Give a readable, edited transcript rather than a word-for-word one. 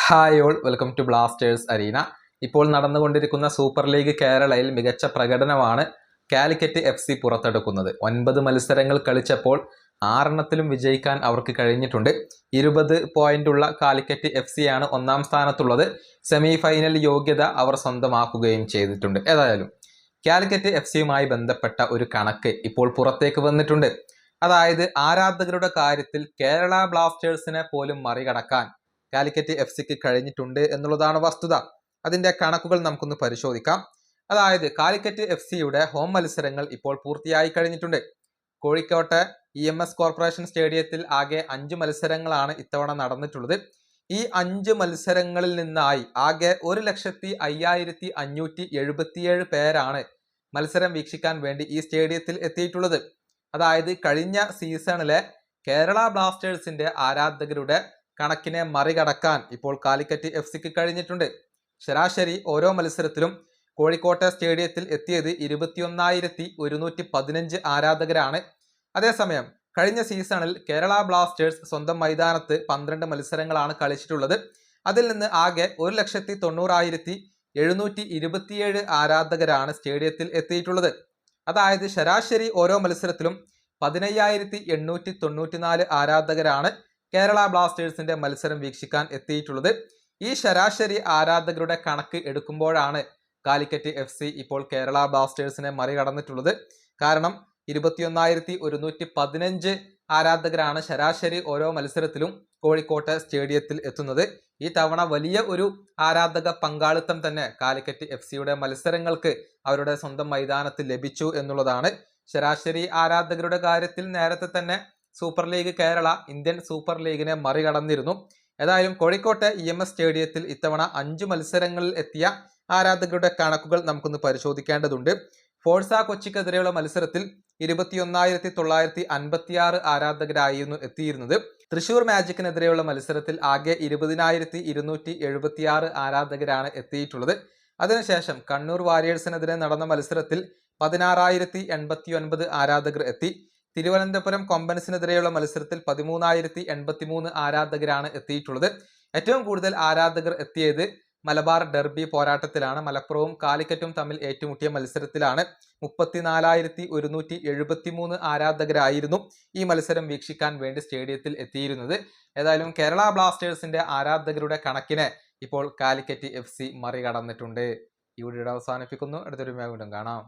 Hi all, welcome to Blasters Arena. ഇപ്പോൾ നടന്നുകൊണ്ടിരിക്കുന്ന super league കേരളയിൽ മികച്ച പ്രകടനമാണ് കാലിക്കറ്റ് FC പുറത്തെടുക്കുന്നത്. 9 മത്സരങ്ങൾ കളിച്ചപ്പോൾ 6 വിജയിക്കാൻ അവർക്ക് കഴിഞ്ഞിട്ടുണ്ട്. 20 പോയിന്റുള്ള കാലിക്കറ്റ് FC ആണ് ഒന്നാം സ്ഥാനത്തുള്ളത്. സെമി ഫൈനൽ യോഗ്യത അവർ സ്വന്തമാക്കുകയും ചെയ്തിട്ടുണ്ട്. ഏതായാലും കാലിക്കറ്റ് FCയുമായി ബന്ധപ്പെട്ട ഒരു കണക്ക് ഇപ്പോൾ പുറത്തേക്ക് വന്നിട്ടുണ്ട്. അതായത് ആരാധകരുടെ കാര്യത്തിൽ കേരള ബ്ലാസ്റ്റേഴ്സിനെ പോലും മറികടക്കാൻ കാലിക്കറ്റ് FCക്ക് കഴിഞ്ഞിട്ടുണ്ട് എന്നുള്ളതാണ് വസ്തുത. അതിന്റെ കണക്കുകൾ നമുക്കൊന്ന് പരിശോധിക്കാം. അതായത് കാലിക്കറ്റ് FCയുടെ ഹോം മത്സരങ്ങൾ ഇപ്പോൾ പൂർത്തിയായി കഴിഞ്ഞിട്ടുണ്ട്. കോഴിക്കോട്ടെ EMS കോർപ്പറേഷൻ സ്റ്റേഡിയത്തിൽ ആകെ 5 മത്സരങ്ങളാണ് ഇത്തവണ നടന്നിട്ടുള്ളത്. ഈ 5 മത്സരങ്ങളിൽ നിന്നായി ആകെ 1,05,577 പേരാണ് മത്സരം വീക്ഷിക്കാൻ വേണ്ടി ഈ സ്റ്റേഡിയത്തിൽ എത്തിയിട്ടുള്ളത്. അതായത് കഴിഞ്ഞ സീസണിലെ കേരള ബ്ലാസ്റ്റേഴ്സിന്റെ ആരാധകരുടെ കണക്കിനെ മറികടക്കാൻ ഇപ്പോൾ കാലിക്കറ്റ് FCക്ക് കഴിഞ്ഞിട്ടുണ്ട്. ശരാശരി ഓരോ മത്സരത്തിലും കോഴിക്കോട്ടെ സ്റ്റേഡിയത്തിൽ എത്തിയത് 21,115 ആരാധകരാണ്. അതേസമയം കഴിഞ്ഞ സീസണിൽ കേരള ബ്ലാസ്റ്റേഴ്സ് സ്വന്തം മൈതാനത്ത് 12 മത്സരങ്ങളാണ് കളിച്ചിട്ടുള്ളത്. അതിൽ നിന്ന് ആകെ 1,90,727 ആരാധകരാണ് സ്റ്റേഡിയത്തിൽ എത്തിയിട്ടുള്ളത്. അതായത് ശരാശരി ഓരോ മത്സരത്തിലും 15,894 ആരാധകരാണ് കേരള ബ്ലാസ്റ്റേഴ്സിന്റെ മത്സരം വീക്ഷിക്കാൻ എത്തിയിട്ടുള്ളത്. ഈ ശരാശരി ആരാധകരുടെ കണക്ക് എടുക്കുമ്പോഴാണ് കാലിക്കറ്റ് FC ഇപ്പോൾ കേരള ബ്ലാസ്റ്റേഴ്സിനെ മറികടന്നിട്ടുള്ളത്. കാരണം 21,115 ആരാധകരാണ് ശരാശരി ഓരോ മത്സരത്തിലും കോഴിക്കോട്ടെ സ്റ്റേഡിയത്തിൽ എത്തുന്നത്. ഈ തവണ വലിയ ഒരു ആരാധക പങ്കാളിത്തം തന്നെ കാലിക്കറ്റ് FCയുടെ മത്സരങ്ങൾക്ക് അവരുടെ സ്വന്തം മൈതാനത്ത് ലഭിച്ചു എന്നുള്ളതാണ്. ശരാശരി ആരാധകരുടെ കാര്യത്തിൽ നേരത്തെ തന്നെ super league Kerala Indian super ലീഗിനെ മറികടന്നിരുന്നു. ഏതായാലും കോഴിക്കോട്ടെ EMS സ്റ്റേഡിയത്തിൽ ഇത്തവണ 5 മത്സരങ്ങളിൽ എത്തിയ ആരാധകരുടെ കണക്കുകൾ നമുക്കൊന്ന് പരിശോധിക്കേണ്ടതുണ്ട്. ഫോഴ്സ കൊച്ചിക്കെതിരെയുള്ള മത്സരത്തിൽ 21,956 ആരാധകരായിരുന്നു എത്തിയിരുന്നത്. തൃശൂർ മാജിക്കിനെതിരെയുള്ള മത്സരത്തിൽ ആകെ 20,276 ആരാധകരാണ് എത്തിയിട്ടുള്ളത്. അതിനുശേഷം കണ്ണൂർ വാരിയേഴ്സിനെതിരെ നടന്ന മത്സരത്തിൽ 16,089 ആരാധകർ എത്തി. തിരുവനന്തപുരം കൊമ്പൻസിനെതിരെയുള്ള മത്സരത്തിൽ 13,083 ആരാധകരാണ് എത്തിയിട്ടുള്ളത്. ഏറ്റവും കൂടുതൽ ആരാധകർ എത്തിയത് മലബാർ ഡെർബി പോരാട്ടത്തിലാണ്. മലപ്പുറവും കാലിക്കറ്റും തമ്മിൽ ഏറ്റുമുട്ടിയ മത്സരത്തിലാണ് 34,173 ആരാധകരായിരുന്നു ഈ മത്സരം വീക്ഷിക്കാൻ വേണ്ടി സ്റ്റേഡിയത്തിൽ എത്തിയിരുന്നത്. ഏതായാലും കേരള ബ്ലാസ്റ്റേഴ്സിന്റെ ആരാധകരുടെ കണക്കിനെ ഇപ്പോൾ കാലിക്കറ്റ് FC മറികടന്നിട്ടുണ്ട്. ഈ വീഡിയോ അവസാനിപ്പിക്കുന്നു. അടുത്തൊരു വീണ്ടും കാണാം.